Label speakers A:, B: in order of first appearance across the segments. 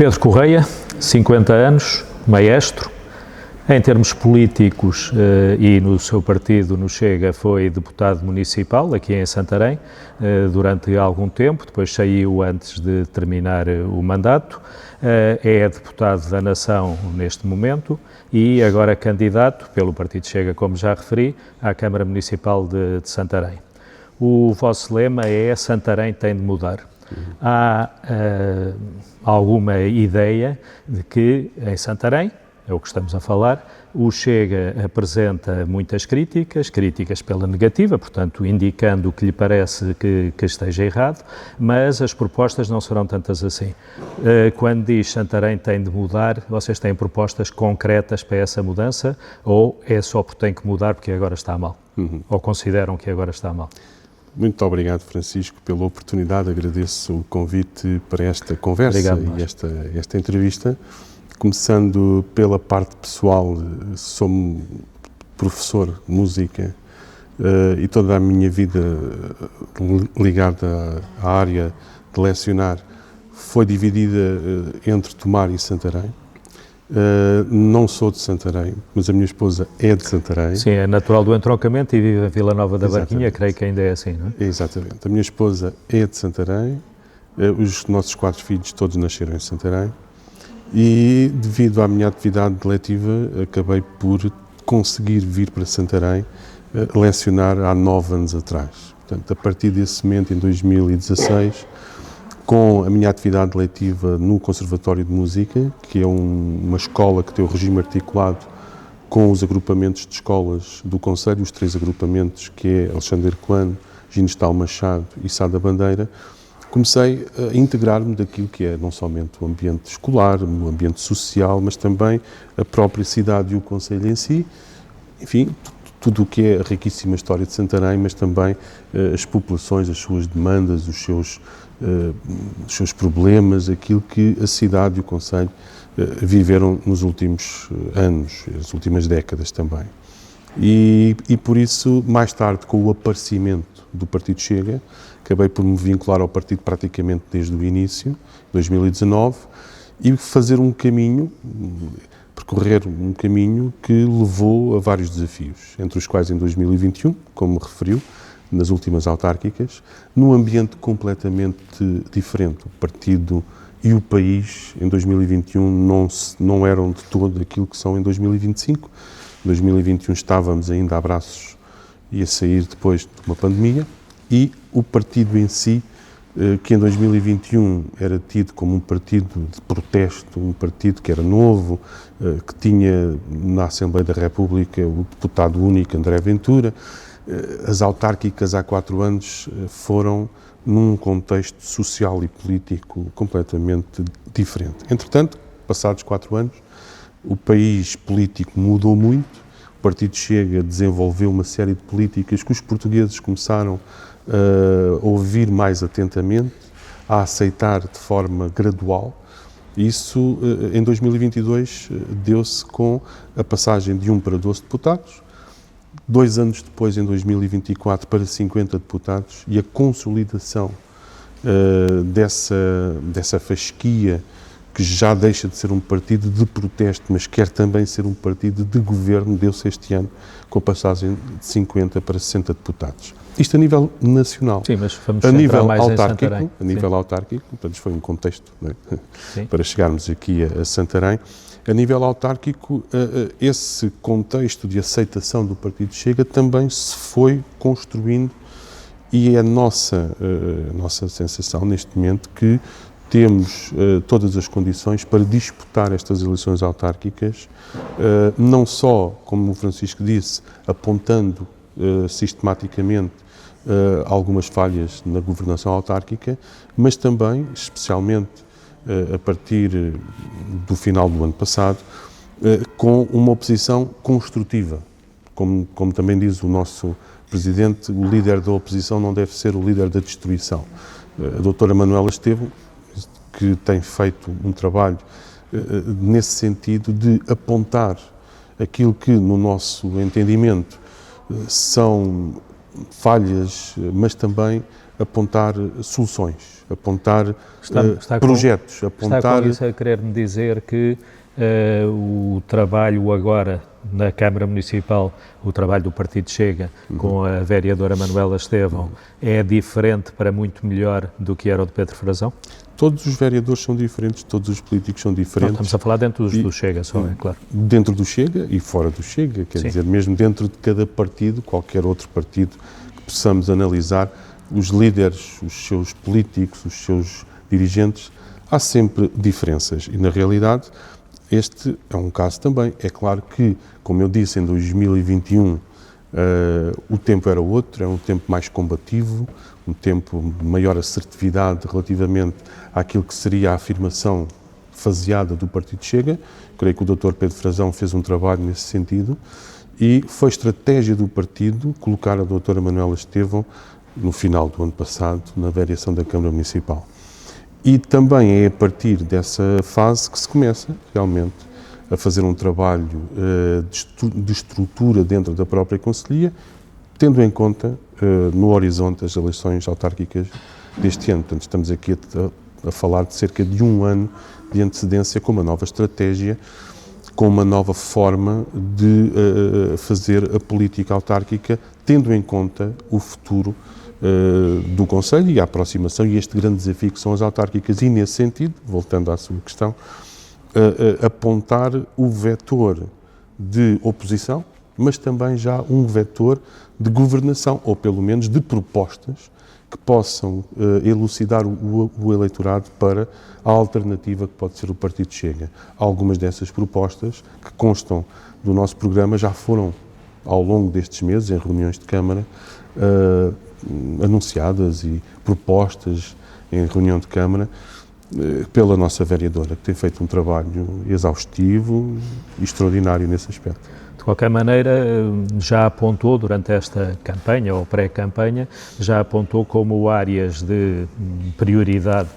A: Pedro Correia, 50 anos, maestro. Em termos políticos e no seu partido, no Chega, foi deputado municipal aqui em Santarém durante algum tempo, depois saiu antes de terminar o mandato, é deputado da Nação neste momento e agora candidato pelo Partido Chega, como já referi, à Câmara Municipal de Santarém. O vosso lema é Santarém tem de mudar. Há alguma ideia de que em Santarém, é o que estamos a falar, o Chega apresenta muitas críticas pela negativa, portanto, indicando o que lhe parece que esteja errado, mas as propostas não serão tantas assim. Quando diz Santarém tem de mudar, vocês têm propostas concretas para essa mudança ou é só porque tem que mudar porque agora está mal? Ou consideram que agora está mal?
B: Muito obrigado, Francisco, pela oportunidade. Agradeço o convite para esta conversa. Obrigado, e esta entrevista. Começando pela parte pessoal, sou professor de música e toda a minha vida ligada à área de lecionar foi dividida entre Tomar e Santarém. Não sou de Santarém, mas a minha esposa é de Santarém.
A: Sim, é natural do entroncamento e vive em Vila Nova da Barquinha, creio que ainda é assim, não é?
B: Exatamente. A minha esposa é de Santarém, os nossos 4 filhos todos nasceram em Santarém. E, devido à minha atividade letiva, acabei por conseguir vir para Santarém lecionar há 9 anos atrás. Portanto, a partir desse momento, em 2016, com a minha atividade letiva no Conservatório de Música, que é uma escola que tem o regime articulado com os agrupamentos de escolas do Conselho, os 3 agrupamentos, que é Alexandre Herculano, Ginestal Machado e Sá da Bandeira, comecei a integrar-me daquilo que é não somente o ambiente escolar, o ambiente social, mas também a própria cidade e o concelho em si, enfim, tudo o que é a riquíssima história de Santarém, mas também as populações, as suas demandas, os seus problemas, aquilo que a cidade e o concelho viveram nos últimos anos, as últimas décadas também. E por isso, mais tarde, com o aparecimento do Partido Chega, acabei por me vincular ao partido praticamente desde o início, 2019, e percorrer um caminho que levou a vários desafios, entre os quais em 2021, como referiu, nas últimas autárquicas, num ambiente completamente diferente. O partido e o país em 2021 não eram de todo aquilo que são em 2025. Em 2021 estávamos ainda a braços e a sair depois de uma pandemia, e o partido em si, que em 2021 era tido como um partido de protesto, um partido que era novo, que tinha na Assembleia da República o deputado único André Ventura, as autárquicas há 4 anos foram num contexto social e político completamente diferente. Entretanto, passados 4 anos, o país político mudou muito, o Partido Chega desenvolveu uma série de políticas que os portugueses começaram a ouvir mais atentamente, a aceitar de forma gradual. Isso, em 2022, deu-se com a passagem de 1 para 12 deputados, 2 anos depois, em 2024, para 50 deputados, e a consolidação dessa fasquia, que já deixa de ser um partido de protesto, mas quer também ser um partido de governo, deu-se este ano, com a passagem de 50 para 60 deputados. Isto a nível nacional.
A: Sim, mas vamos centrar mais em Santarém.
B: A nível autárquico, portanto, isto foi um contexto, não é? Para chegarmos aqui a Santarém. A nível autárquico, esse contexto de aceitação do Partido Chega também se foi construindo, e é a nossa sensação neste momento que temos todas as condições para disputar estas eleições autárquicas, não só, como o Francisco disse, apontando sistematicamente algumas falhas na governação autárquica, mas também, especialmente a partir do final do ano passado, com uma oposição construtiva. Como também diz o nosso Presidente, o líder da oposição não deve ser o líder da destruição. A doutora Manuela Estevam, que tem feito um trabalho nesse sentido de apontar aquilo que, no nosso entendimento, são falhas, mas também apontar soluções, apontar
A: está
B: projetos,
A: Está com isso a querer-me dizer que o trabalho agora na Câmara Municipal, o trabalho do Partido Chega, com a vereadora Manuela Estevão, é diferente para muito melhor do que era o de Pedro Frazão?
B: Todos os vereadores são diferentes, todos os políticos são diferentes.
A: Não, estamos a falar dentro do Chega, só é claro.
B: Dentro do Chega e fora do Chega, quer dizer, mesmo dentro de cada partido, qualquer outro partido que possamos analisar, os líderes, os seus políticos, os seus dirigentes, há sempre diferenças e, na realidade, este é um caso também. É claro que, como eu disse, em 2021 o tempo era outro, é um tempo mais combativo, um tempo de maior assertividade relativamente àquilo que seria a afirmação faseada do Partido Chega. Creio que o Dr. Pedro Frazão fez um trabalho nesse sentido e foi estratégia do partido colocar a Dra. Manuela Estevão no final do ano passado na vereação da Câmara Municipal. E também é a partir dessa fase que se começa realmente a fazer um trabalho de estrutura dentro da própria Conselhia, tendo em conta no horizonte as eleições autárquicas deste ano. Portanto, estamos aqui a falar de cerca de um ano de antecedência com uma nova estratégia, com uma nova forma de fazer a política autárquica, tendo em conta o futuro do Conselho e a aproximação e este grande desafio que são as autárquicas. E, nesse sentido, voltando à sua questão, apontar o vetor de oposição, mas também já um vetor de governação, ou pelo menos de propostas que possam elucidar o eleitorado para a alternativa que pode ser o Partido Chega. Algumas dessas propostas que constam do nosso programa já foram, ao longo destes meses, em reuniões de Câmara, anunciadas e propostas em reunião de Câmara pela nossa vereadora, que tem feito um trabalho exaustivo e extraordinário nesse aspecto.
A: De qualquer maneira, já apontou durante esta campanha ou pré-campanha, já apontou como áreas de prioridade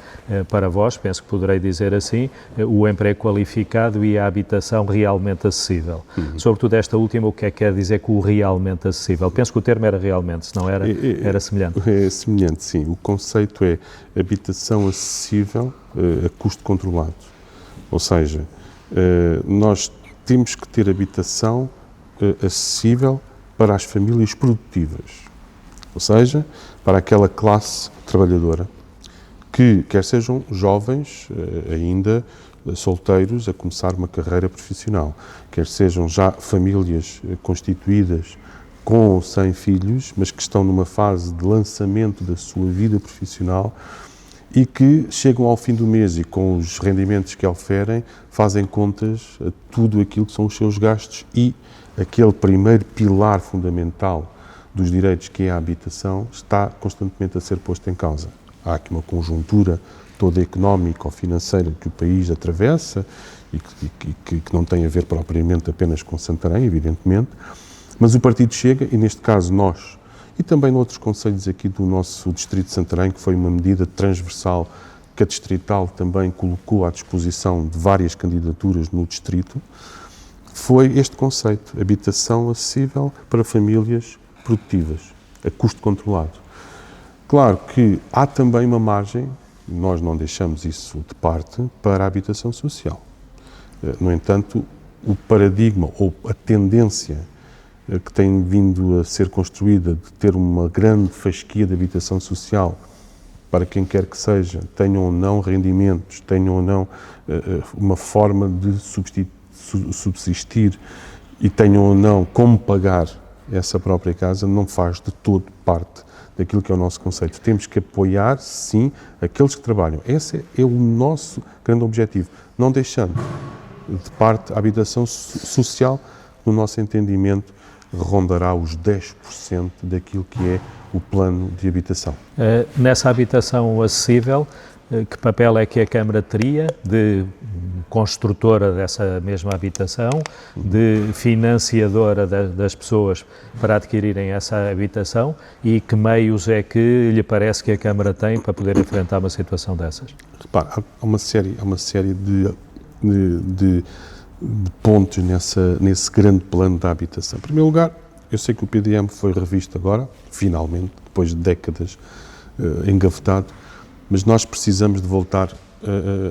A: para vós, penso que poderei dizer assim, o emprego qualificado e a habitação realmente acessível. Sobretudo esta última, o que é que quer dizer com o realmente acessível? Penso que o termo era realmente, se não era, era semelhante.
B: É semelhante, sim. O conceito é habitação acessível a custo controlado. Ou seja, nós temos que ter habitação acessível para as famílias produtivas, ou seja, para aquela classe trabalhadora que, quer sejam jovens ainda solteiros a começar uma carreira profissional, quer sejam já famílias constituídas com ou sem filhos, mas que estão numa fase de lançamento da sua vida profissional e que chegam ao fim do mês e com os rendimentos que oferem fazem contas a tudo aquilo que são os seus gastos e aquele primeiro pilar fundamental dos direitos que é a habitação está constantemente a ser posto em causa. Há aqui uma conjuntura toda económica ou financeira que o país atravessa e que não tem a ver propriamente apenas com Santarém, evidentemente, mas o Partido Chega, e neste caso nós, e também noutros concelhos aqui do nosso Distrito de Santarém, que foi uma medida transversal que a Distrital também colocou à disposição de várias candidaturas no Distrito, foi este conceito, habitação acessível para famílias produtivas, a custo controlado. Claro que há também uma margem, nós não deixamos isso de parte, para a habitação social. No entanto, o paradigma ou a tendência que tem vindo a ser construída de ter uma grande fasquia de habitação social para quem quer que seja, tenham ou não rendimentos, tenham ou não uma forma de subsistir e tenham ou não como pagar essa própria casa, não faz de todo parte daquilo que é o nosso conceito. Temos que apoiar, sim, aqueles que trabalham. Esse é o nosso grande objetivo, não deixando de parte a habitação social, no nosso entendimento, rondará os 10% daquilo que é o plano de habitação.
A: Nessa habitação acessível, que papel é que a Câmara teria de construtora dessa mesma habitação, de financiadora das pessoas para adquirirem essa habitação e que meios é que lhe parece que a Câmara tem para poder enfrentar uma situação dessas?
B: Repara, há uma série de pontos nesse grande plano da habitação. Em primeiro lugar, eu sei que o PDM foi revisto agora, finalmente, depois de décadas engavetado, mas nós precisamos de voltar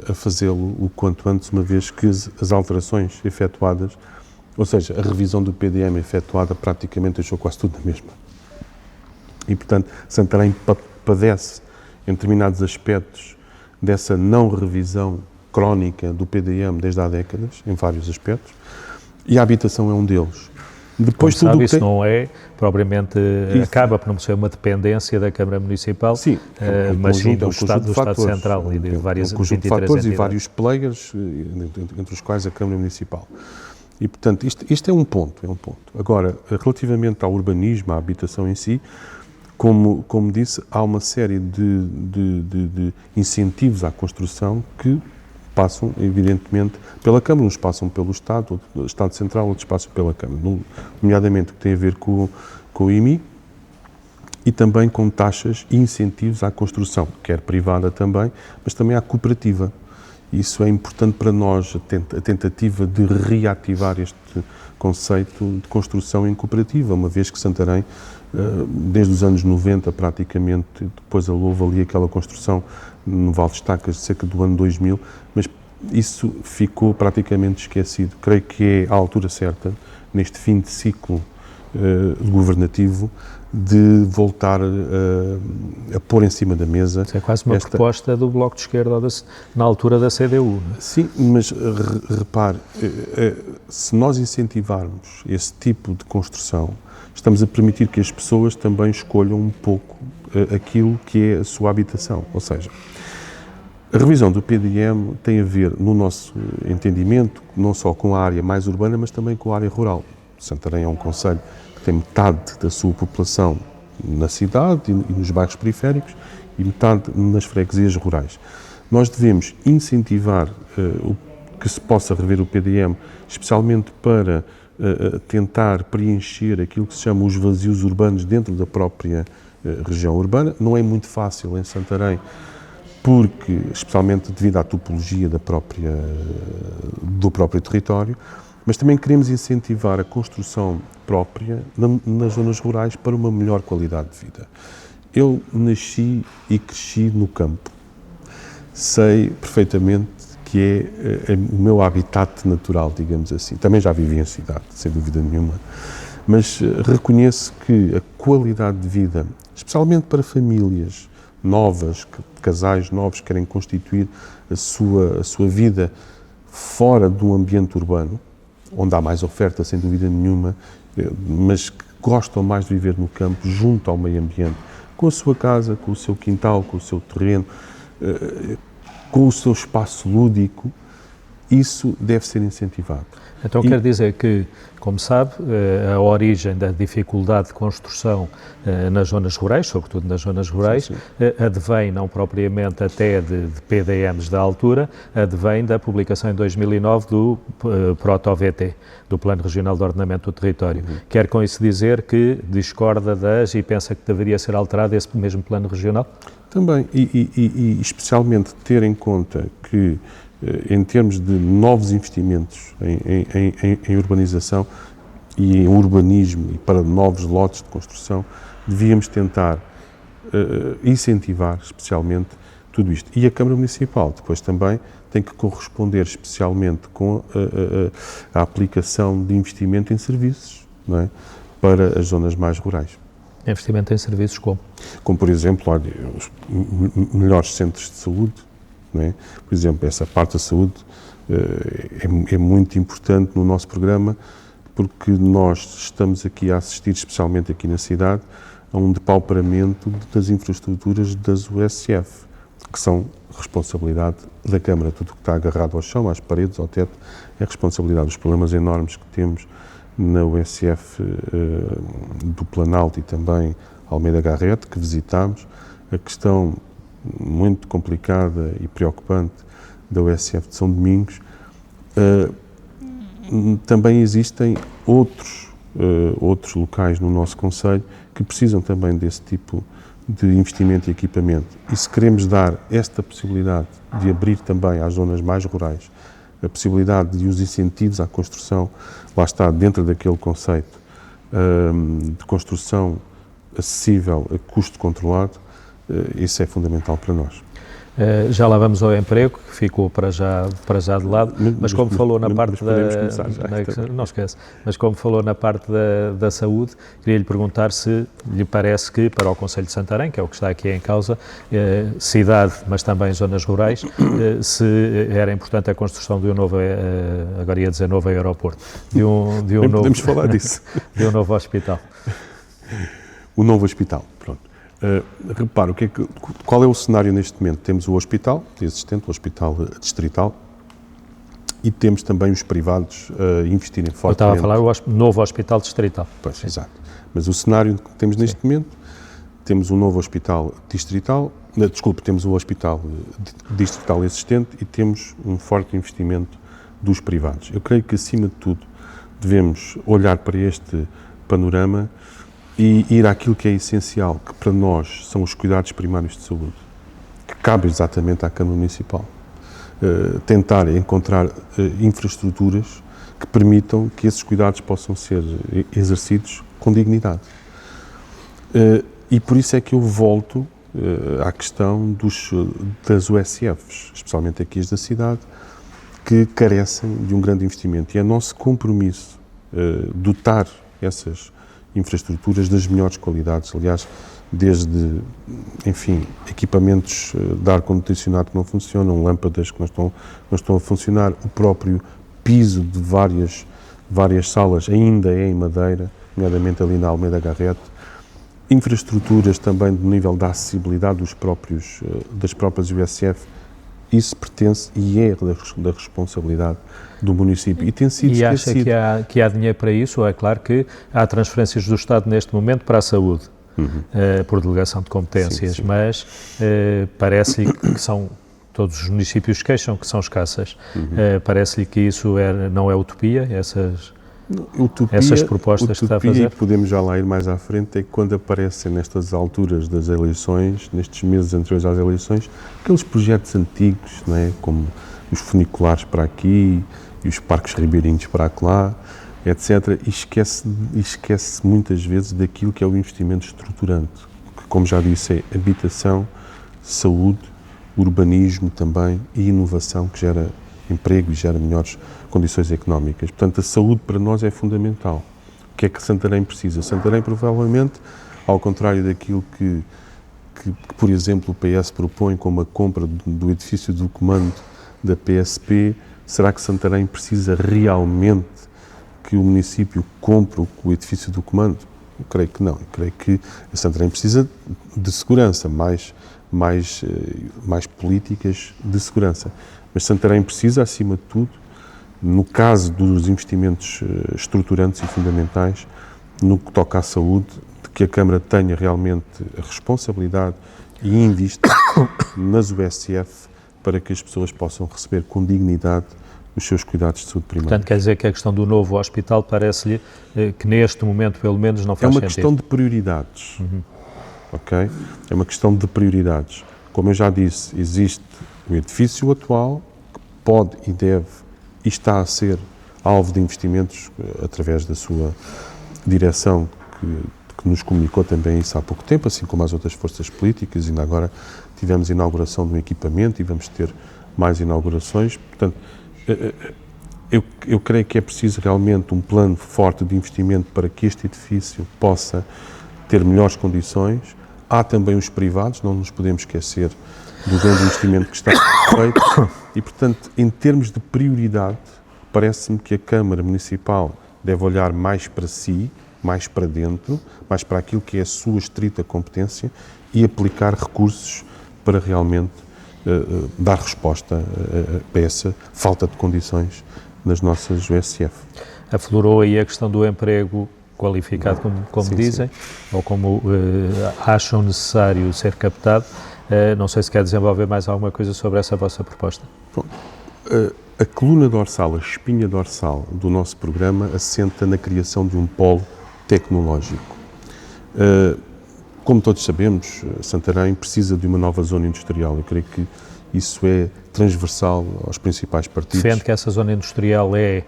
B: a fazê-lo o quanto antes, uma vez que as alterações efetuadas, ou seja, a revisão do PDM efetuada praticamente deixou quase tudo na mesma. E, portanto, Santarém padece em determinados aspectos dessa não revisão crónica do PDM desde há décadas, em vários aspectos, e a habitação é um deles.
A: Depois, como sabe, isso não é propriamente, acaba por não ser uma dependência da Câmara Municipal,
B: sim,
A: mas sim do Estado Central e de várias
B: um conjunto de fatores
A: entidades.
B: E vários players, entre os quais a Câmara Municipal. E, portanto, isto é um ponto, Agora, relativamente ao urbanismo, à habitação em si, como disse, há uma série de incentivos à construção que passam, evidentemente, pela Câmara, uns passam pelo Estado Central, outros passam pela Câmara, nomeadamente o que tem a ver com o IMI e também com taxas e incentivos à construção, quer privada também, mas também à cooperativa. Isso é importante para nós, a tentativa de reativar este conceito de construção em cooperativa, uma vez que Santarém, desde os anos 90 praticamente, depois houve ali aquela construção no Val de Estacas de cerca do ano 2000, mas isso ficou praticamente esquecido. Creio que é a altura certa, neste fim de ciclo governativo, de voltar a pôr em cima da mesa.
A: Isso é quase uma proposta do Bloco de Esquerda na altura da CDU.
B: Sim, mas repare, se nós incentivarmos esse tipo de construção, estamos a permitir que as pessoas também escolham um pouco aquilo que é a sua habitação. Ou seja, a revisão do PDM tem a ver, no nosso entendimento, não só com a área mais urbana, mas também com a área rural. Santarém é um concelho que tem metade da sua população na cidade e nos bairros periféricos e metade nas freguesias rurais. Nós devemos incentivar que se possa rever o PDM, especialmente para tentar preencher aquilo que se chama os vazios urbanos dentro da própria região urbana. Não é muito fácil em Santarém, porque, especialmente devido à topologia do próprio território, mas também queremos incentivar a construção própria nas zonas rurais para uma melhor qualidade de vida. Eu nasci e cresci no campo. Sei perfeitamente que é o meu habitat natural, digamos assim. Também já vivi em cidade, sem dúvida nenhuma, mas reconheço que a qualidade de vida, especialmente para famílias novas, casais novos que querem constituir a sua vida fora do ambiente urbano, onde há mais oferta, sem dúvida nenhuma, mas que gostam mais de viver no campo, junto ao meio ambiente, com a sua casa, com o seu quintal, com o seu terreno, com o seu espaço lúdico, isso deve ser incentivado.
A: Então quer dizer que, como sabe, a origem da dificuldade de construção nas zonas rurais, sobretudo nas zonas rurais, sim, sim, advém não propriamente até de PDMs da altura, advém da publicação em 2009 do Proto-VT, do Plano Regional de Ordenamento do Território. Quer com isso dizer que discorda e pensa que deveria ser alterado esse mesmo Plano Regional?
B: Também, e especialmente ter em conta que em termos de novos investimentos em urbanização e em urbanismo e para novos lotes de construção, devíamos tentar incentivar especialmente tudo isto. E a Câmara Municipal depois também tem que corresponder especialmente com a aplicação de investimento em serviços, não é? Para as zonas mais rurais.
A: Investimento em serviços como?
B: Como, por exemplo, os melhores centros de saúde, não é? Por exemplo, essa parte da saúde é muito importante no nosso programa, porque nós estamos aqui a assistir, especialmente aqui na cidade, a um depauperamento das infraestruturas das USF, que são responsabilidade da Câmara. Tudo o que está agarrado ao chão, às paredes, ao teto, é responsabilidade. Os problemas enormes que temos na USF do Planalto e também Almeida Garrett, que visitámos, a questão muito complicada e preocupante da USF de São Domingos. Também existem outros locais no nosso concelho que precisam também desse tipo de investimento e equipamento. E se queremos dar esta possibilidade de abrir também às zonas mais rurais, a possibilidade de os incentivos à construção, lá está, dentro daquele conceito de construção acessível a custo controlado, isso é fundamental para nós.
A: Já lá vamos ao emprego, que ficou para já de lado, mas como falou na parte da... Não esquece, mas como falou na parte da saúde, queria lhe perguntar se lhe parece que para o Concelho de Santarém, que é o que está aqui em causa, cidade, mas também zonas rurais, se era importante a construção de um novo, agora ia dizer novo aeroporto, de um novo...
B: Podemos falar disso.
A: De um novo hospital.
B: O novo hospital, pronto. Repara, qual é o cenário neste momento? Temos o hospital existente, o hospital distrital, e temos também os privados a investirem fortemente.
A: Eu estava a falar do novo hospital distrital.
B: Pois, sim. Exato. Mas o cenário que temos neste momento, temos um novo hospital distrital, temos o hospital distrital existente e temos um forte investimento dos privados. Eu creio que, acima de tudo, devemos olhar para este panorama e ir àquilo que é essencial, que para nós são os cuidados primários de saúde, que cabe exatamente à Câmara Municipal. Tentar encontrar infraestruturas que permitam que esses cuidados possam ser exercidos com dignidade. E por isso é que eu volto à questão das USFs, especialmente aqui as da cidade, que carecem de um grande investimento. E é nosso compromisso dotar essas infraestruturas das melhores qualidades, aliás, desde, enfim, equipamentos de ar-condicionado que não funcionam, lâmpadas que não estão a funcionar, o próprio piso de várias salas ainda é em madeira, nomeadamente ali na Almeida Garrete, infraestruturas também do nível da acessibilidade das próprias USF, isso pertence e é da responsabilidade do município. E tem sido esquecido.
A: E acha que há dinheiro para isso? Ou é claro que há transferências do Estado neste momento para a saúde, por delegação de competências, sim. Mas parece-lhe que são, todos os municípios queixam que são escassas. Parece-lhe que isso não é utopia, essas propostas que está a fazer?
B: E podemos já lá ir mais à frente, é que quando aparecem nestas alturas das eleições, nestes meses anteriores às eleições, aqueles projetos antigos, não é? Como os funiculares para aqui e os parques ribeirinhos para lá, etc. E esquece muitas vezes daquilo que é o investimento estruturante, que, como já disse, é habitação, saúde, urbanismo também e inovação, que gera emprego e gera melhores condições económicas. Portanto, a saúde para nós é fundamental. O que é que Santarém precisa? Santarém, provavelmente, ao contrário daquilo que por exemplo, o PS propõe como a compra do edifício do comando da PSP, será que Santarém precisa realmente que o município compre o edifício do comando? Eu creio que não. Eu creio que Santarém precisa de segurança, mais políticas de segurança. Mas Santarém precisa, acima de tudo, no caso dos investimentos estruturantes e fundamentais, no que toca à saúde, de que a Câmara tenha realmente a responsabilidade e invista nas USF para que as pessoas possam receber com dignidade os seus cuidados de saúde primária.
A: Portanto, quer dizer que a questão do novo hospital parece-lhe que neste momento, pelo menos, não faz sentido.
B: É uma questão de prioridades, ok? É uma questão de prioridades. Como eu já disse, existe o edifício atual que pode e deve e está a ser alvo de investimentos através da sua direção que nos comunicou também isso há pouco tempo, assim como as outras forças políticas. Ainda agora tivemos a inauguração de um equipamento e vamos ter mais inaugurações. Portanto, eu creio que é preciso realmente um plano forte de investimento para que este edifício possa ter melhores condições. Há também os privados, não nos podemos esquecer do grande investimento que está feito e, portanto, em termos de prioridade, parece-me que a Câmara Municipal deve olhar mais para si, mais para dentro, mais para aquilo que é a sua estrita competência e aplicar recursos para realmente dar resposta a essa falta de condições nas nossas USF.
A: Aflorou aí a questão do emprego qualificado, como sim, dizem, sim. Ou como acham necessário ser captado. Não sei se quer desenvolver mais alguma coisa sobre essa vossa proposta.
B: Bom, a coluna dorsal, a espinha dorsal do nosso programa assenta na criação de um polo tecnológico. Como todos sabemos, Santarém precisa de uma nova zona industrial. Eu creio que isso é transversal aos principais partidos.
A: Defende que essa zona industrial é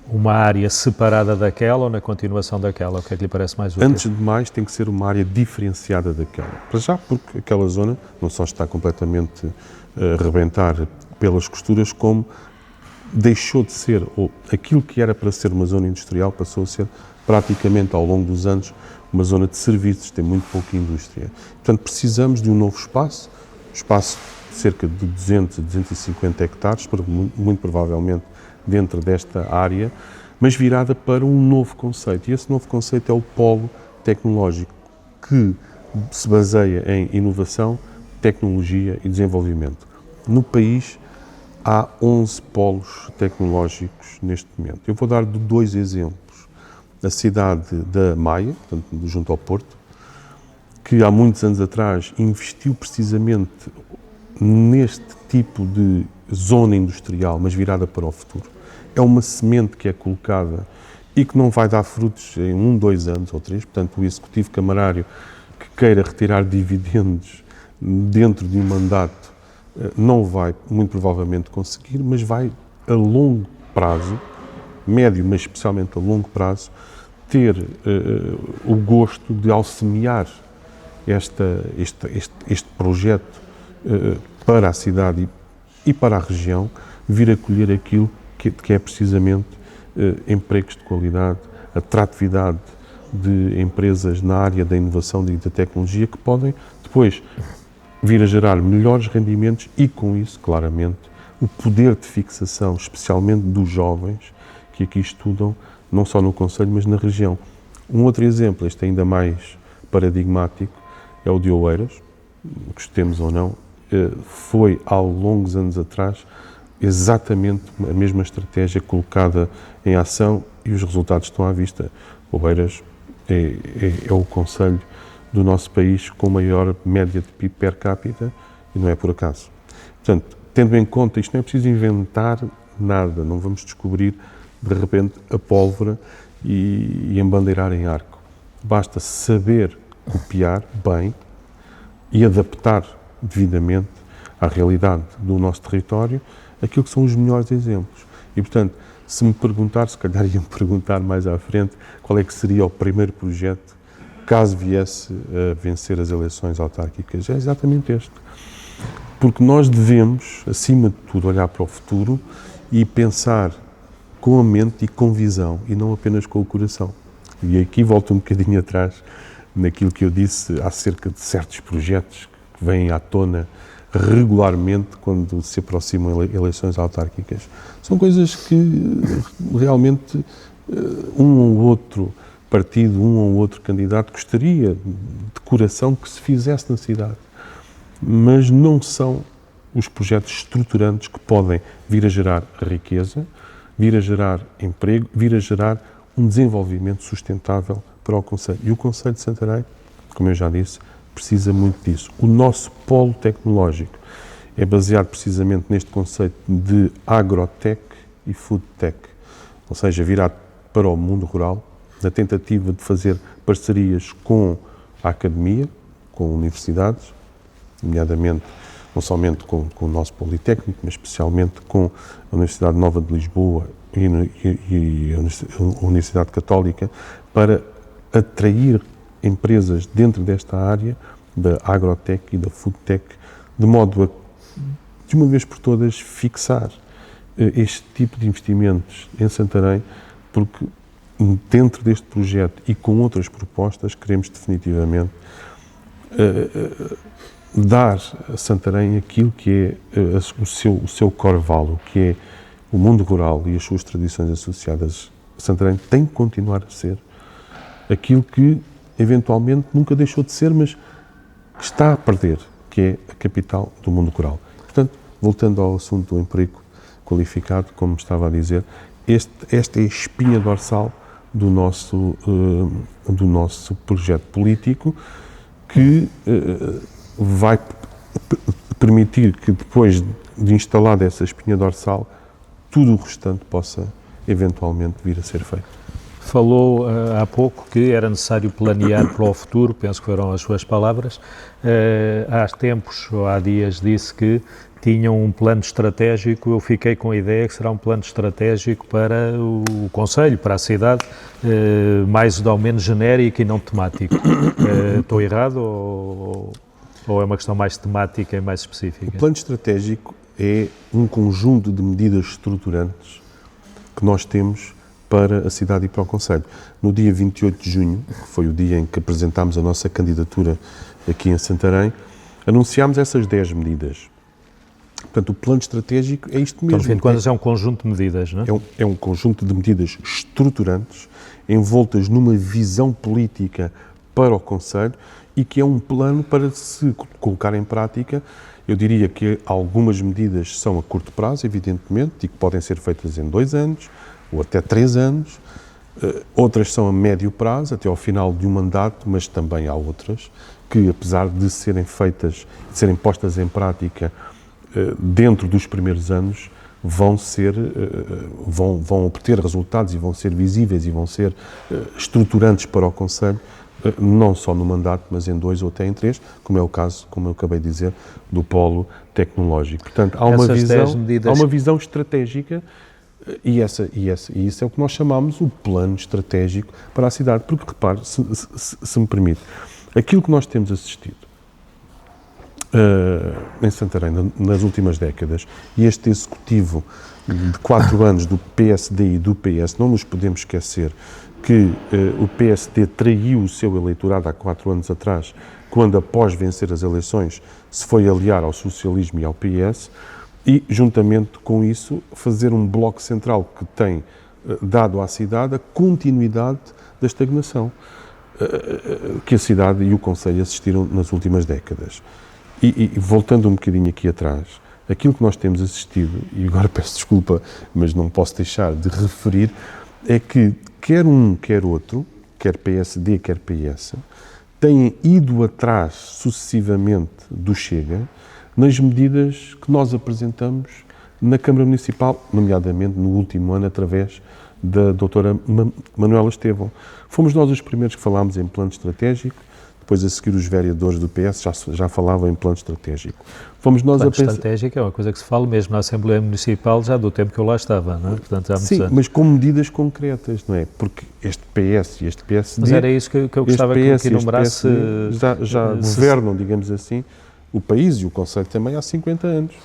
A: uma área separada daquela ou na continuação daquela? O que é que lhe parece mais útil?
B: Antes de mais, tem que ser uma área diferenciada daquela. Para já, porque aquela zona não só está completamente a rebentar pelas costuras, como deixou de ser, ou aquilo que era para ser uma zona industrial passou a ser praticamente ao longo dos anos uma zona de serviços, tem muito pouca indústria. Portanto, precisamos de um novo espaço de cerca de 200 a 250 hectares, muito provavelmente dentro desta área, mas virada para um novo conceito. E esse novo conceito é o polo tecnológico, que se baseia em inovação, tecnologia e desenvolvimento. No país há 11 polos tecnológicos neste momento. Eu vou dar 2 exemplos. A cidade da Maia, portanto, junto ao Porto, que há muitos anos atrás investiu precisamente neste tipo de zona industrial, mas virada para o futuro. É uma semente que é colocada e que não vai dar frutos em 1, 2 anos ou 3, portanto, o executivo camarário que queira retirar dividendos dentro de um mandato não vai, muito provavelmente, conseguir, mas vai a longo prazo, médio, mas especialmente a longo prazo, ter o gosto de, ao semear este projeto para a cidade e para a região, vir a colher aquilo que é precisamente empregos de qualidade, atratividade de empresas na área da inovação e da tecnologia que podem depois vir a gerar melhores rendimentos e, com isso, claramente, o poder de fixação, especialmente dos jovens que aqui estudam, não só no concelho, mas na região. Um outro exemplo, este ainda mais paradigmático, é o de Oeiras, gostemos ou não, foi, há longos anos atrás, exatamente a mesma estratégia colocada em ação e os resultados estão à vista. Oeiras é o concelho do nosso país com maior média de PIB per capita e não é por acaso. Portanto, tendo em conta, isto não é preciso inventar nada, não vamos descobrir de repente a pólvora e embandeirar em arco. Basta saber copiar bem e adaptar devidamente à realidade do nosso território aquilo que são os melhores exemplos. E, portanto, se me perguntar, se calhar ia-me perguntar mais à frente, qual é que seria o primeiro projeto caso viesse a vencer as eleições autárquicas, é exatamente este. Porque nós devemos, acima de tudo, olhar para o futuro e pensar com a mente e com visão, e não apenas com o coração. E aqui volto um bocadinho atrás naquilo que eu disse acerca de certos projetos que vêm à tona regularmente quando se aproximam eleições autárquicas. São coisas que realmente um ou outro partido, um ou outro candidato gostaria de coração que se fizesse na cidade. Mas não são os projetos estruturantes que podem vir a gerar riqueza, vir a gerar emprego, vir a gerar um desenvolvimento sustentável para o concelho. E o concelho de Santarém, como eu já disse, precisa muito disso. O nosso polo tecnológico é baseado precisamente neste conceito de agrotech e foodtech, ou seja, virado para o mundo rural, na tentativa de fazer parcerias com a academia, com universidades, nomeadamente não somente com o nosso Politécnico, mas especialmente com a Universidade Nova de Lisboa e a Universidade Católica, para atrair empresas dentro desta área da agrotech e da foodtech, de modo a, de uma vez por todas, fixar este tipo de investimentos em Santarém, porque dentro deste projeto e com outras propostas queremos definitivamente dar a Santarém aquilo que é o seu core value, que é o mundo rural e as suas tradições associadas. Santarém tem que continuar a ser aquilo que eventualmente nunca deixou de ser, mas está a perder, que é a capital do mundo rural. Portanto, voltando ao assunto do emprego qualificado, como estava a dizer, esta é a espinha dorsal do nosso projeto político, que vai permitir que depois de instalada essa espinha dorsal, tudo o restante possa eventualmente vir a ser feito.
A: Falou há pouco que era necessário planear para o futuro, penso que foram as suas palavras. Há tempos, ou há dias, disse que tinham um plano estratégico. Eu fiquei com a ideia que será um plano estratégico para o concelho, para a cidade, mais ou menos genérico e não temático. Estou errado ou é uma questão mais temática e mais específica?
B: O plano estratégico é um conjunto de medidas estruturantes que nós temos para a cidade e para o concelho. No dia 28 de junho, que foi o dia em que apresentámos a nossa candidatura aqui em Santarém, anunciámos essas 10 medidas. Portanto, o plano estratégico é isto mesmo.
A: Então, no fim de contas, é um conjunto de medidas, não é?
B: É um conjunto de medidas estruturantes, envoltas numa visão política para o concelho e que é um plano para se colocar em prática. Eu diria que algumas medidas são a curto prazo, evidentemente, e que podem ser feitas em 2 anos ou até 3 anos. Outras são a médio prazo, até ao final de um mandato, mas também há outras que, apesar de serem feitas, de serem postas em prática dentro dos primeiros anos, vão obter resultados e vão ser visíveis e vão ser estruturantes para o concelho, não só no mandato, mas em 2 ou até em 3, como é o caso, como eu acabei de dizer, do polo tecnológico. Portanto, há uma visão estratégica e isso é o que nós chamamos o plano estratégico para a cidade. Porque, repare, se me permite, aquilo que nós temos assistido em Santarém nas últimas décadas, e este executivo de 4 anos do PSD e do PS, não nos podemos esquecer que o PSD traiu o seu eleitorado há 4 anos atrás, quando, após vencer as eleições, se foi aliar ao socialismo e ao PS, e, juntamente com isso, fazer um bloco central que tem dado à cidade a continuidade da estagnação que a cidade e o concelho assistiram nas últimas décadas. E voltando um bocadinho aqui atrás, aquilo que nós temos assistido, e agora peço desculpa, mas não posso deixar de referir, é que quer um, quer outro, quer PSD, quer PS, têm ido atrás sucessivamente do Chega nas medidas que nós apresentamos na Câmara Municipal, nomeadamente no último ano, através da doutora Manuela Estevão. Fomos nós os primeiros que falámos em plano estratégico, depois a seguir os vereadores do PS já falavam em plano estratégico. Fomos nós
A: plano estratégico é uma coisa que se fala mesmo na Assembleia Municipal já do tempo que eu lá estava, não é? Portanto, há muitos anos.
B: Mas com medidas concretas, não é? Porque este PS e este PSD...
A: Mas era isso que eu gostava que enumerasse...
B: Já governam, digamos assim, o país e o concelho também há 50 anos.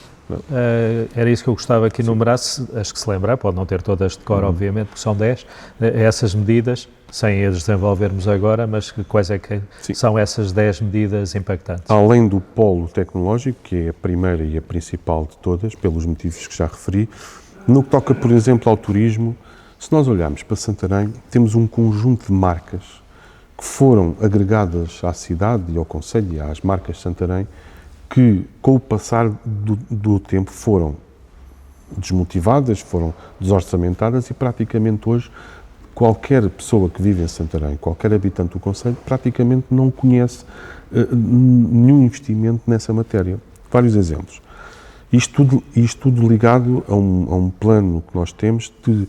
A: Era isso que eu gostava que enumerasse, acho que se lembrar, pode não ter todas de cor, obviamente, porque são 10, essas medidas, sem as desenvolvermos agora, mas quais é que são essas 10 medidas impactantes? Além
B: do polo tecnológico, que é a primeira e a principal de todas, pelos motivos que já referi, no que toca, por exemplo, ao turismo, se nós olharmos para Santarém, temos um conjunto de marcas que foram agregadas à cidade e ao concelho e às marcas Santarém, que, com o passar do tempo, foram desmotivadas, foram desorçamentadas e praticamente hoje qualquer pessoa que vive em Santarém, qualquer habitante do concelho, praticamente não conhece nenhum investimento nessa matéria. Vários exemplos. Isto tudo ligado a um plano que nós temos de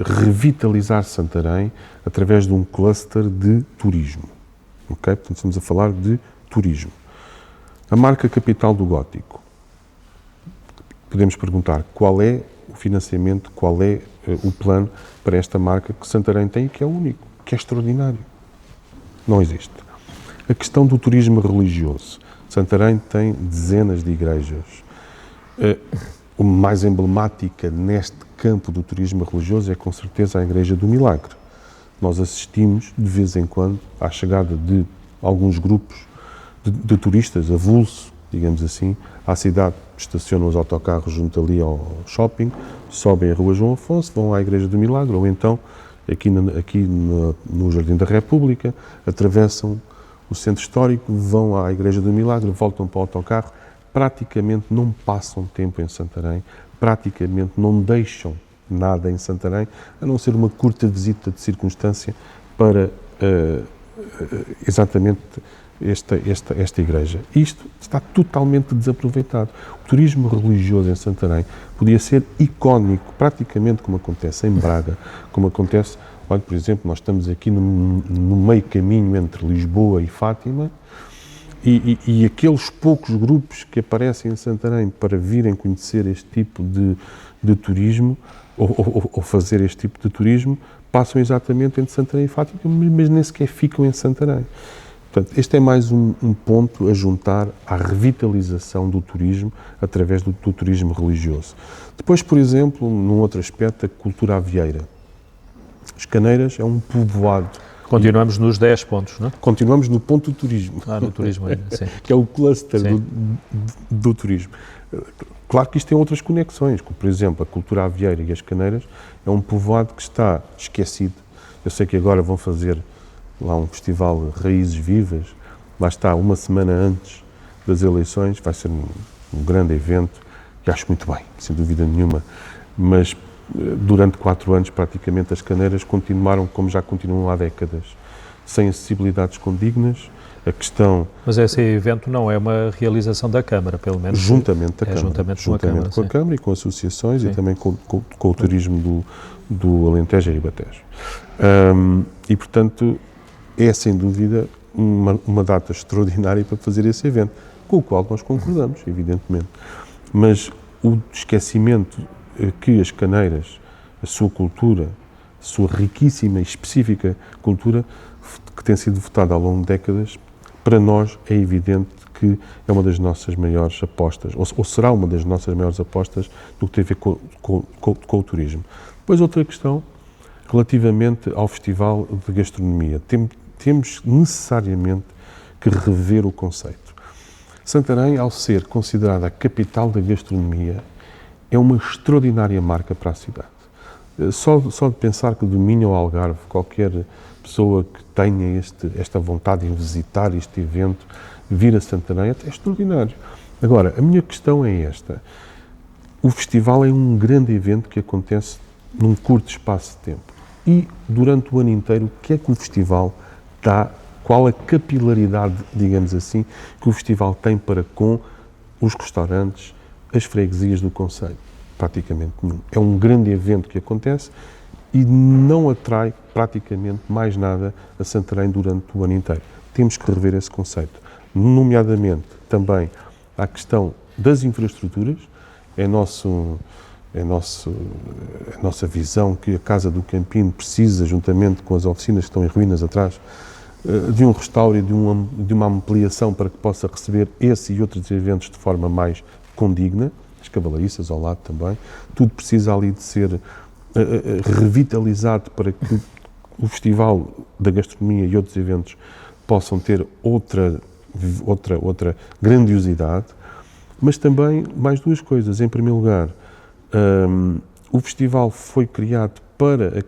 B: revitalizar Santarém através de um cluster de turismo. Okay? Portanto, estamos a falar de turismo. A marca Capital do Gótico. Podemos perguntar qual é o financiamento, qual é o plano para esta marca que Santarém tem e que é único, que é extraordinário. Não existe. A questão do turismo religioso. Santarém tem dezenas de igrejas. O mais emblemática neste campo do turismo religioso é com certeza a Igreja do Milagre. Nós assistimos de vez em quando à chegada de alguns grupos de turistas, avulso, digamos assim, à cidade, estacionam os autocarros junto ali ao shopping, sobem a Rua João Afonso, vão à Igreja do Milagre, ou então aqui no Jardim da República, atravessam o centro histórico, vão à Igreja do Milagre, voltam para o autocarro, praticamente não passam tempo em Santarém, praticamente não deixam nada em Santarém, a não ser uma curta visita de circunstância para exatamente esta igreja. Isto está totalmente desaproveitado. O turismo religioso em Santarém podia ser icónico, praticamente como acontece em Braga, como acontece, Olha, por exemplo, nós estamos aqui no meio caminho entre Lisboa e Fátima e aqueles poucos grupos que aparecem em Santarém para virem conhecer este tipo de turismo ou fazer este tipo de turismo passam exatamente entre Santarém e Fátima, mas nem sequer ficam em Santarém. Portanto, este é mais um ponto a juntar à revitalização do turismo através do turismo religioso. Depois, por exemplo, num outro aspecto, a cultura avieira. As Caneiras é um povoado.
A: Continuamos nos 10 pontos, não é?
B: Continuamos no ponto do turismo.
A: No turismo ainda, sim.
B: Que é o cluster do turismo. Claro que isto tem outras conexões, como, por exemplo, a cultura avieira e as Caneiras é um povoado que está esquecido. Eu sei que agora vão fazer lá um festival Raízes Vivas, lá está, uma semana antes das eleições, vai ser um grande evento, e acho muito bem, sem dúvida nenhuma, mas durante 4 anos, praticamente, as Caneiras continuaram como já continuam há décadas, sem acessibilidades condignas. A questão...
A: Mas esse evento não é uma realização da Câmara, pelo menos?
B: Juntamente da Câmara.
A: Juntamente
B: Com a Câmara e com associações, sim, e também com o turismo do Alentejo e Ribatejo. E, portanto, é sem dúvida uma data extraordinária para fazer esse evento, com o qual nós concordamos, evidentemente. Mas o esquecimento que as Caneiras, a sua cultura, a sua riquíssima e específica cultura, que tem sido votada ao longo de décadas, para nós é evidente que é uma das nossas maiores apostas, ou será uma das nossas maiores apostas no que tem a ver com o turismo. Depois, outra questão, relativamente ao Festival de Gastronomia. Temos necessariamente que rever o conceito. Santarém, ao ser considerada a capital da gastronomia, é uma extraordinária marca para a cidade. Só de pensar que do Minho ao Algarve, qualquer pessoa que tenha esta vontade em visitar este evento, vir a Santarém, é extraordinário. Agora, a minha questão é esta. O festival é um grande evento que acontece num curto espaço de tempo. E, durante o ano inteiro, o que é que o festival dá? Qual a capilaridade, digamos assim, que o festival tem para com os restaurantes, as freguesias do concelho? Praticamente nenhum. É um grande evento que acontece e não atrai praticamente mais nada a Santarém durante o ano inteiro. Temos que rever esse conceito. Nomeadamente, também, a questão das infraestruturas. É a nossa visão que a Casa do Campino precisa, juntamente com as oficinas que estão em ruínas atrás, de um restauro e de uma ampliação para que possa receber esse e outros eventos de forma mais condigna. As cavalariças ao lado também. Tudo precisa ali de ser revitalizado para que o Festival da Gastronomia e outros eventos possam ter outra grandiosidade. Mas também mais duas coisas. Em primeiro lugar, o festival foi criado para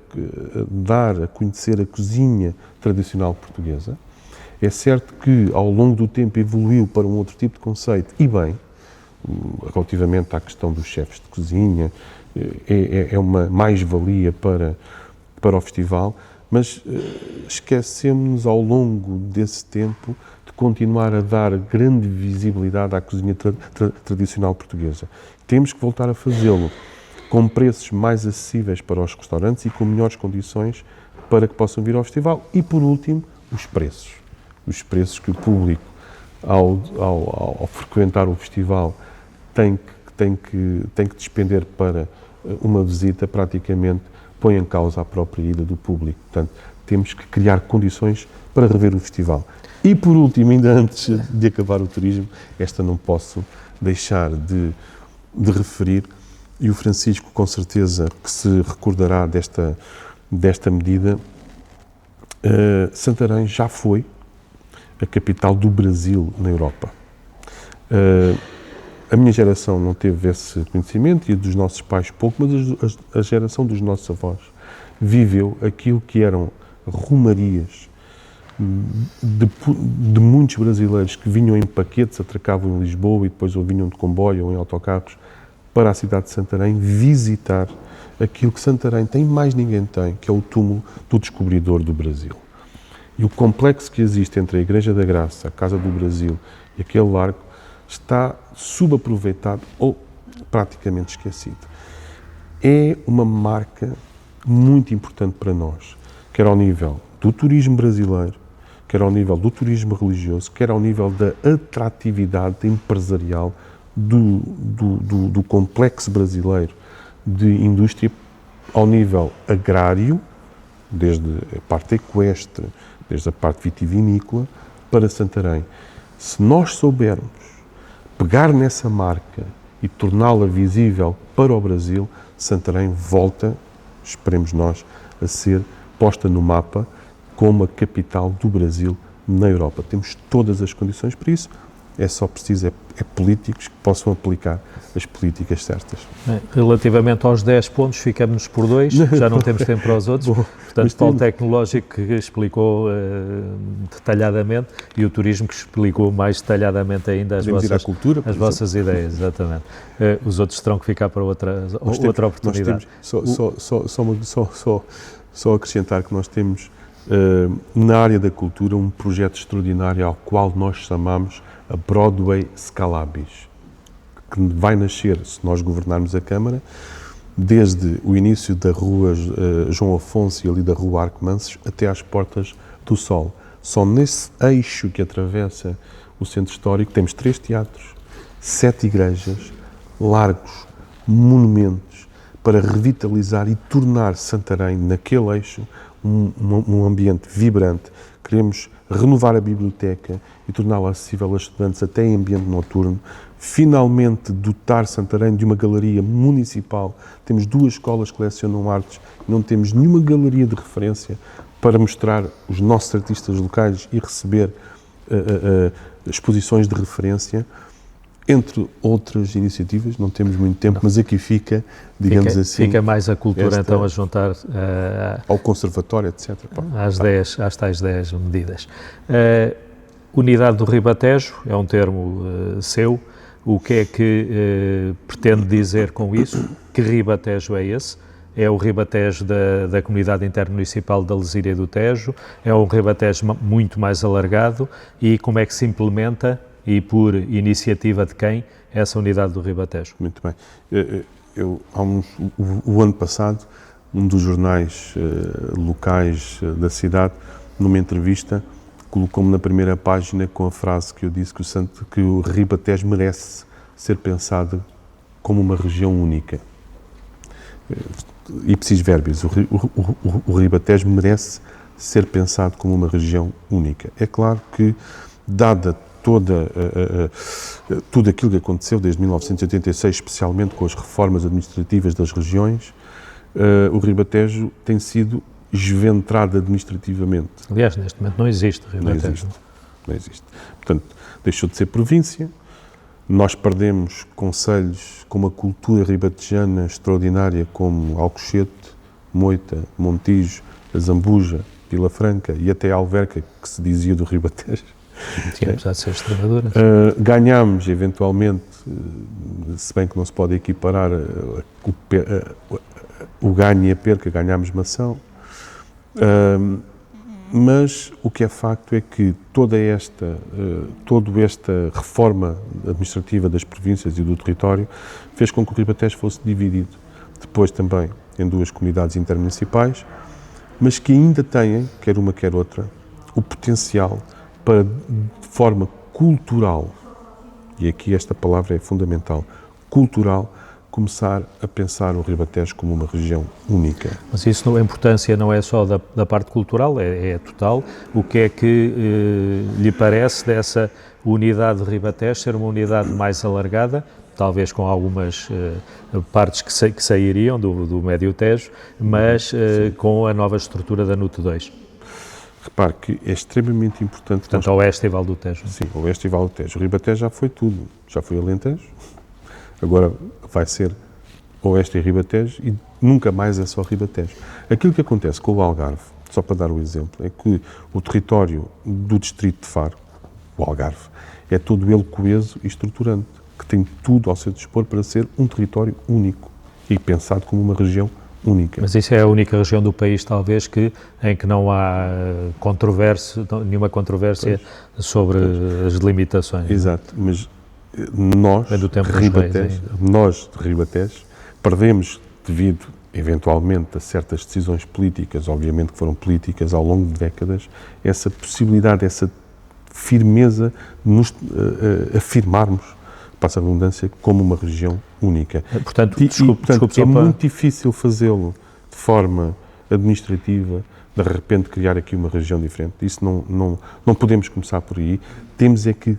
B: dar a conhecer a cozinha tradicional portuguesa. É certo que ao longo do tempo evoluiu para um outro tipo de conceito, e bem, relativamente à questão dos chefes de cozinha, é uma mais-valia para o festival, mas esquecemos ao longo desse tempo de continuar a dar grande visibilidade à cozinha tradicional portuguesa. Temos que voltar a fazê-lo com preços mais acessíveis para os restaurantes e com melhores condições para que possam vir ao festival. E, por último, os preços. Os preços que o público, ao frequentar o festival, tem que despender para uma visita, praticamente põe em causa a própria ida do público. Portanto, temos que criar condições para rever o festival. E, por último, ainda antes de acabar o turismo, esta não posso deixar de referir, e o Francisco, com certeza, que se recordará desta medida. Santarém já foi a capital do Brasil na Europa. A minha geração não teve esse conhecimento, e a dos nossos pais pouco, mas a geração dos nossos avós viveu aquilo que eram romarias de muitos brasileiros que vinham em paquetes, atracavam em Lisboa e depois ou vinham de comboio ou em autocarros para a cidade de Santarém visitar aquilo que Santarém tem, mais ninguém tem, que é o túmulo do descobridor do Brasil. E o complexo que existe entre a Igreja da Graça, a Casa do Brasil e aquele largo está subaproveitado ou praticamente esquecido. É uma marca muito importante para nós. quer ao nível do turismo brasileiro, quer ao nível do turismo religioso, quer ao nível da atratividade empresarial do complexo brasileiro de indústria ao nível agrário, desde a parte equestre, desde a parte vitivinícola, para Santarém. Se nós soubermos pegar nessa marca e torná-la visível para o Brasil, Santarém volta, esperemos nós, a ser posta no mapa como a capital do Brasil na Europa. Temos todas as condições para isso, é só preciso políticos que possam aplicar as políticas certas.
A: Relativamente aos 10 pontos, ficamos por 2, já não temos tempo para os outros.
B: Bom,
A: portanto, o polo tecnológico que explicou detalhadamente e o turismo que explicou mais detalhadamente ainda as vossas ideias, exatamente. Os outros terão que ficar para outra oportunidade.
B: Só acrescentar que nós temos na área da cultura um projeto extraordinário ao qual nós chamamos a Broadway Scalabis, que vai nascer, se nós governarmos a Câmara, desde o início da rua João Afonso e ali da rua Arcomanços até às Portas do Sol. Só nesse eixo que atravessa o centro histórico temos 3 teatros, 7 igrejas, largos, monumentos, para revitalizar e tornar Santarém, naquele eixo, um ambiente vibrante. Queremos renovar a biblioteca e torná-la acessível a estudantes até em ambiente noturno. Finalmente, dotar Santarém de uma galeria municipal. Temos 2 escolas que colecionam artes, não temos nenhuma galeria de referência para mostrar os nossos artistas locais e receber exposições de referência. Entre outras iniciativas, não temos muito tempo, mas aqui fica, digamos assim...
A: Fica mais a cultura, então, a juntar...
B: ao conservatório, etc.
A: Às tais 10 medidas. Unidade do Ribatejo, é um termo seu. O que é que pretende dizer com isso? Que Ribatejo é esse? É o Ribatejo da Comunidade Intermunicipal da Lesíria do Tejo? É um Ribatejo muito mais alargado? E como é que se implementa... e por iniciativa de quem, essa unidade do Ribatejo?
B: Muito bem. O ano passado, um dos jornais locais da cidade, numa entrevista, colocou-me na primeira página com a frase que eu disse que o Ribatejo merece ser pensado como uma região única. Ipsis verbis, o Ribatejo merece ser pensado como uma região única. É claro que, dada tudo aquilo que aconteceu desde 1986, especialmente com as reformas administrativas das regiões, o Ribatejo tem sido esventrado administrativamente.
A: Aliás, neste momento não existe Ribatejo.
B: Não existe. Portanto, deixou de ser província, nós perdemos concelhos com uma cultura ribatejana extraordinária como Alcochete, Moita, Montijo, Zambuja, Vila Franca e até Alverca, que se dizia do Ribatejo.
A: Sim, apesar de ser Extremadura.
B: Ganhámos, eventualmente, se bem que não se pode equiparar o ganho e a perca, ganhámos Mação, mas o que é facto é que toda esta reforma administrativa das províncias e do território fez com que o Ribatejo fosse dividido, depois também em 2 comunidades intermunicipais, mas que ainda têm, quer uma quer outra, o potencial para, de forma cultural, e aqui esta palavra é fundamental, cultural, começar a pensar o Ribatejo como uma região única.
A: Mas isso, a importância não é só da parte cultural, é total. O que é que lhe parece dessa unidade de Ribatejo ser uma unidade mais alargada, talvez com algumas partes que sairiam do Médio Tejo, mas com a nova estrutura da NUT 2?
B: Repare que é extremamente importante...
A: Portanto, Oeste e Val do Tejo.
B: Sim, Oeste e Val do Tejo. O Ribatejo já foi tudo. Já foi Alentejo, agora vai ser Oeste e Ribatejo e nunca mais é só Ribatejo. Aquilo que acontece com o Algarve, só para dar o exemplo, é que o território do distrito de Faro, o Algarve, é todo ele coeso e estruturante, que tem tudo ao seu dispor para ser um território único e pensado como uma região única.
A: Mas isso é a única região do país, talvez, em que não há nenhuma controvérsia sobre as limitações.
B: Exato, mas nós, de Ribatejo, perdemos, devido eventualmente, a certas decisões políticas, obviamente que foram políticas ao longo de décadas, essa possibilidade, essa firmeza de nos afirmarmos, passa a redundância, como uma região única.
A: Portanto,
B: Portanto, é muito difícil fazê-lo de forma administrativa, de repente criar aqui uma região diferente. Isso não podemos começar por aí. Temos é que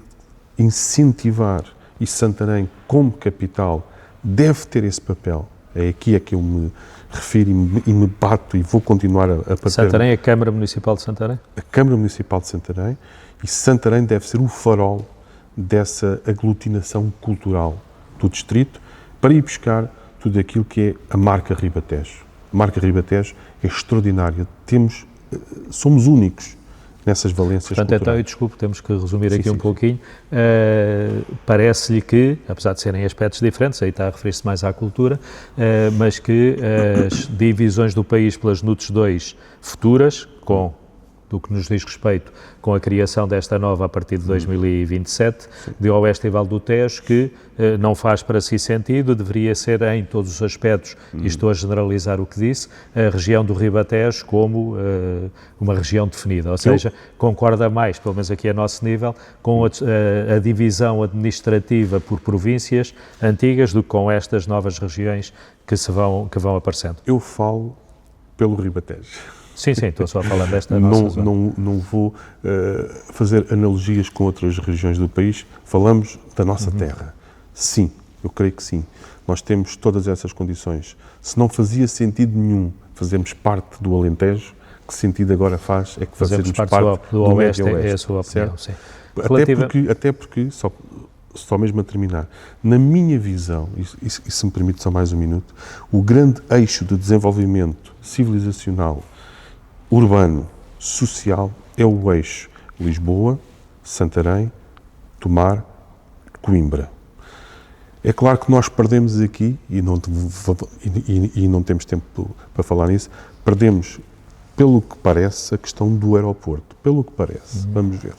B: incentivar, e Santarém, como capital, deve ter esse papel. É aqui que eu me refiro e me bato e vou continuar a bater.
A: Santarém é a Câmara Municipal de Santarém?
B: A Câmara Municipal de Santarém, e Santarém deve ser o farol dessa aglutinação cultural do distrito para ir buscar tudo aquilo que é a marca Ribatejo. A marca Ribatejo é extraordinária. Somos únicos nessas valências
A: culturais. Então, desculpe, temos que resumir aqui um pouquinho. Parece-lhe que, apesar de serem aspectos diferentes, aí está a referir-se mais à cultura, mas que as divisões do país pelas NUTS 2 futuras, do que nos diz respeito com a criação desta nova a partir de 2027, de Oeste e Vale do Tejo, que não faz para si sentido, deveria ser em todos os aspectos, e estou a generalizar o que disse, a região do Ribatejo como uma região definida, ou seja, concorda mais, pelo menos aqui a nosso nível, com a divisão administrativa por províncias antigas do que com estas novas regiões que vão aparecendo.
B: Eu falo pelo Ribatejo.
A: Sim, estou só a falar desta nossa zona.
B: Não vou fazer analogias com outras regiões do país, falamos da nossa terra. Sim, eu creio que sim. Nós temos todas essas condições. Se não fazia sentido nenhum fazermos parte do Alentejo, que sentido agora faz é que fazermos parte
A: do Oeste, é a sua opinião, sim.
B: Até porque só mesmo a terminar, na minha visão, e se me permite só mais um minuto, o grande eixo de desenvolvimento civilizacional, urbano, social, é o eixo Lisboa, Santarém, Tomar, Coimbra. É claro que nós perdemos aqui, e não temos tempo para falar nisso, perdemos, pelo que parece, a questão do aeroporto. Pelo que parece, vamos ver.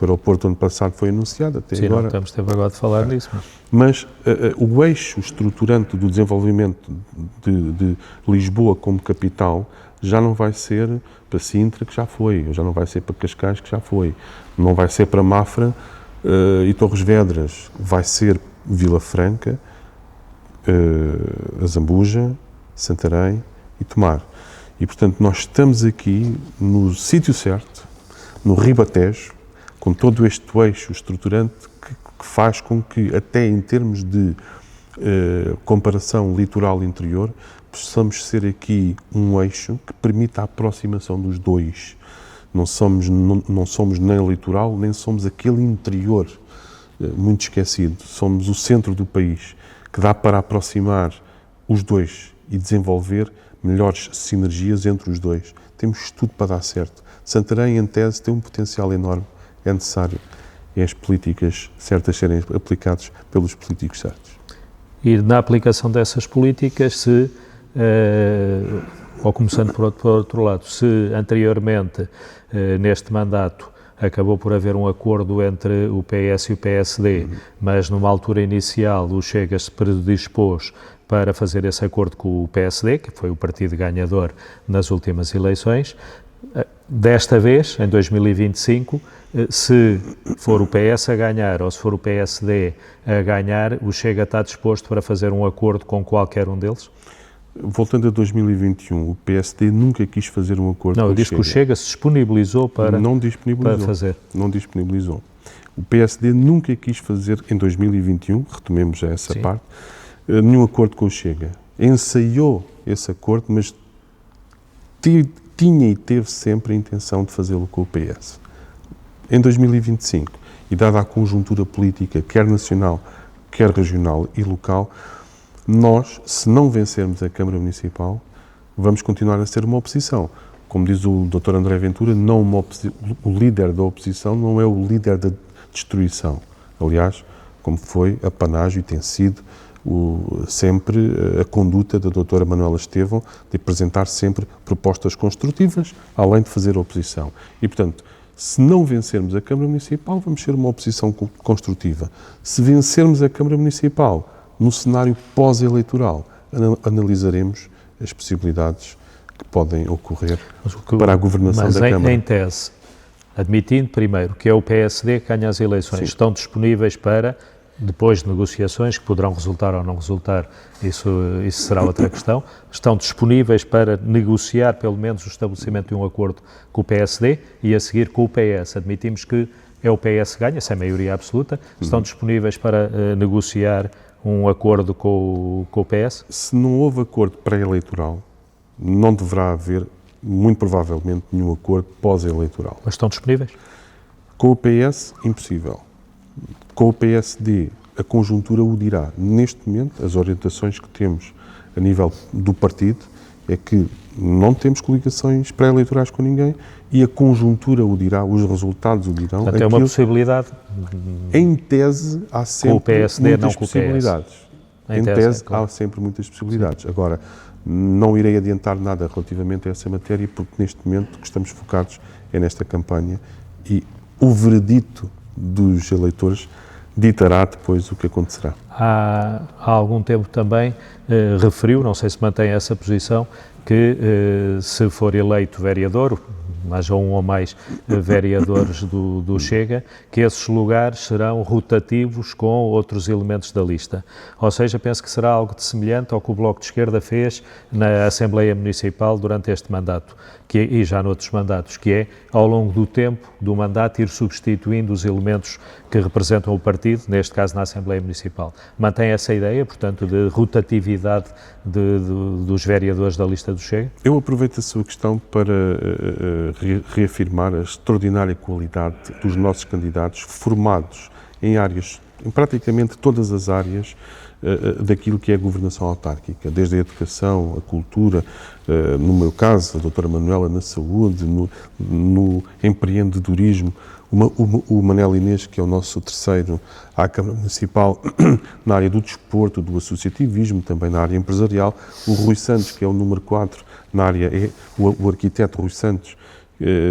B: O aeroporto ano passado foi anunciado, até
A: Sim,
B: agora...
A: Sim, não temos tempo agora de falar nisso.
B: Mas o eixo estruturante do desenvolvimento de Lisboa como capital já não vai ser para Sintra, que já foi, já não vai ser para Cascais, que já foi, não vai ser para Mafra e Torres Vedras, vai ser Vila Franca, Azambuja, Santarém e Tomar. E, portanto, nós estamos aqui no sítio certo, no Ribatejo, com todo este eixo estruturante que faz com que, até em termos de comparação litoral-interior, possamos ser aqui um eixo que permita a aproximação dos dois. Não somos nem litoral, nem somos aquele interior muito esquecido. Somos o centro do país, que dá para aproximar os dois e desenvolver melhores sinergias entre os dois. Temos tudo para dar certo. Santarém, em tese, tem um potencial enorme. É necessário as políticas certas serem aplicadas pelos políticos certos.
A: E na aplicação dessas políticas, ou começando por outro lado, se anteriormente, neste mandato, acabou por haver um acordo entre o PS e o PSD, mas numa altura inicial o Chega se predispôs para fazer esse acordo com o PSD, que foi o partido ganhador nas últimas eleições. Desta vez, em 2025, se for o PS a ganhar ou se for o PSD a ganhar, o Chega está disposto para fazer um acordo com qualquer um deles?
B: Voltando a 2021, o PSD nunca quis fazer um acordo com o Chega.
A: Não, eu disse que o Chega se disponibilizou para fazer.
B: Não disponibilizou. O PSD nunca quis fazer, em 2021, retomemos já essa parte, nenhum acordo com o Chega. Ensaiou esse acordo, mas tinha e teve sempre a intenção de fazê-lo com o PS. Em 2025, e dada a conjuntura política, quer nacional, quer regional e local, nós, se não vencermos a Câmara Municipal, vamos continuar a ser uma oposição. Como diz o Dr. André Ventura, o líder da oposição não é o líder da destruição. Aliás, como foi a panágio e tem sido sempre a conduta da doutora Manuela Estevão de apresentar sempre propostas construtivas, além de fazer oposição. E, portanto, se não vencermos a Câmara Municipal, vamos ser uma oposição construtiva. Se vencermos a Câmara Municipal, no cenário pós-eleitoral, analisaremos as possibilidades que podem ocorrer para a governação da Câmara.
A: Mas em tese, admitindo primeiro que é o PSD que ganha as eleições, sim, estão disponíveis para, depois de negociações que poderão resultar ou não resultar, isso será outra questão, estão disponíveis para negociar pelo menos o estabelecimento de um acordo com o PSD e a seguir com o PS. Admitimos que é o PS que ganha, sem maioria absoluta, estão disponíveis para negociar um acordo com o PS?
B: Se não houve acordo pré-eleitoral, não deverá haver, muito provavelmente, nenhum acordo pós-eleitoral.
A: Mas estão disponíveis?
B: Com o PS, impossível. Com o PSD, a conjuntura o dirá. Neste momento, as orientações que temos a nível do partido é que não temos coligações pré-eleitorais com ninguém e a conjuntura o dirá, os resultados o dirão.
A: Portanto, é uma possibilidade?
B: Em tese, há sempre
A: com o PSD,
B: muitas
A: não com
B: possibilidades.
A: O PS.
B: Em tese, há sempre muitas possibilidades. Sim. Agora, não irei adiantar nada relativamente a essa matéria, porque neste momento o que estamos focados é nesta campanha e o veredito dos eleitores ditará depois o que acontecerá.
A: Há algum tempo também referiu, não sei se mantém essa posição, que se for eleito vereador, haja um ou mais vereadores do Chega, que esses lugares serão rotativos com outros elementos da lista. Ou seja, penso que será algo de semelhante ao que o Bloco de Esquerda fez na Assembleia Municipal durante este mandato, e já noutros mandatos, que é, ao longo do tempo do mandato, ir substituindo os elementos que representam o partido, neste caso na Assembleia Municipal. Mantém essa ideia, portanto, de rotatividade dos vereadores da lista do Chega?
B: Eu aproveito a sua questão para reafirmar a extraordinária qualidade dos nossos candidatos formados em áreas, em praticamente todas as áreas daquilo que é a governação autárquica, desde a educação, a cultura, no meu caso, a doutora Manuela na saúde, no empreendedorismo, o Manel Inês, que é o nosso terceiro à Câmara Municipal, na área do desporto, do associativismo, também na área empresarial, o Rui Santos, que é o número 4 na área, o arquiteto Rui Santos,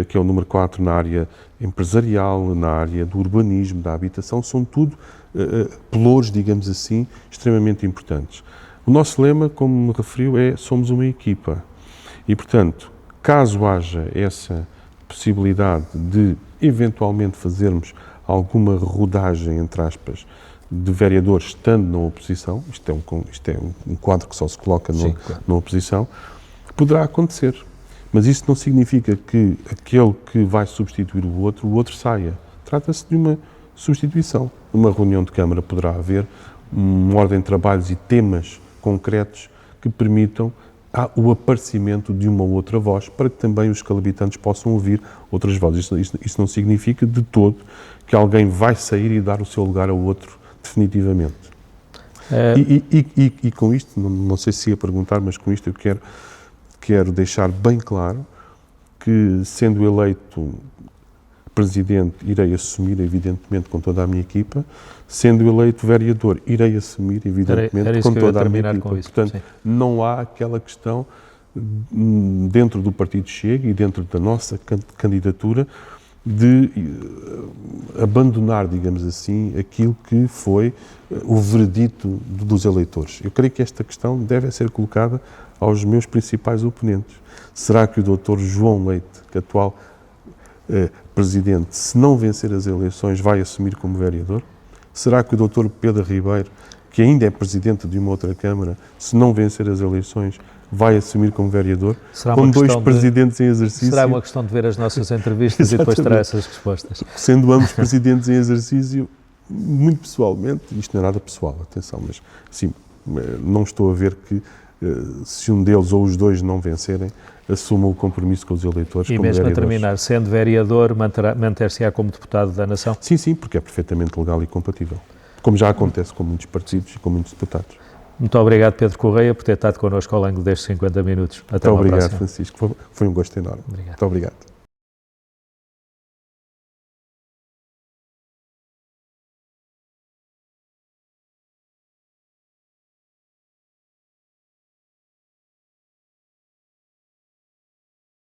B: que é o número 4 na área empresarial, na área do urbanismo, da habitação, são tudo pelouros, digamos assim, extremamente importantes. O nosso lema, como me referiu, é somos uma equipa. E, portanto, caso haja essa possibilidade de, eventualmente, fazermos alguma rodagem, entre aspas, de vereadores estando na oposição, isto é um quadro que só se coloca na oposição, poderá acontecer. Mas isso não significa que aquele que vai substituir o outro saia. Trata-se de uma substituição. Numa reunião de Câmara poderá haver uma ordem de trabalhos e temas concretos que permitam o aparecimento de uma ou outra voz, para que também os calabitantes possam ouvir outras vozes. Isso não significa de todo que alguém vai sair e dar o seu lugar ao outro definitivamente. E com isto, não sei se ia perguntar, mas com isto eu quero deixar bem claro que, sendo eleito Presidente, irei assumir, evidentemente, com toda a minha equipa. Sendo eleito Vereador, irei assumir, evidentemente, com toda a minha equipa. Portanto, sim, não há aquela questão dentro do Partido Chega e dentro da nossa candidatura de abandonar, digamos assim, aquilo que foi o veredito dos eleitores. Eu creio que esta questão deve ser colocada aos meus principais oponentes. Será que o Dr. João Leite, que atual Presidente, se não vencer as eleições, vai assumir como vereador? Será que o Dr. Pedro Ribeiro, que ainda é Presidente de uma outra Câmara, se não vencer as eleições, vai assumir como vereador? Com dois presidentes em exercício.
A: Será uma questão de ver as nossas entrevistas e depois terá essas respostas.
B: Sendo ambos presidentes em exercício, muito pessoalmente, isto não é nada pessoal, atenção, mas sim, não estou a ver que se um deles ou os dois não vencerem, assumam o compromisso com os eleitores.
A: E
B: como
A: mesmo
B: vereadores.
A: A terminar, sendo vereador, manter-se-á como deputado da Nação?
B: Sim, porque é perfeitamente legal e compatível, como já acontece com muitos partidos e com muitos deputados.
A: Muito obrigado, Pedro Correia, por ter estado connosco ao longo destes 50 minutos. Até uma próxima.
B: Muito obrigado, Francisco. Foi um gosto enorme.
A: Obrigado.
B: Muito obrigado.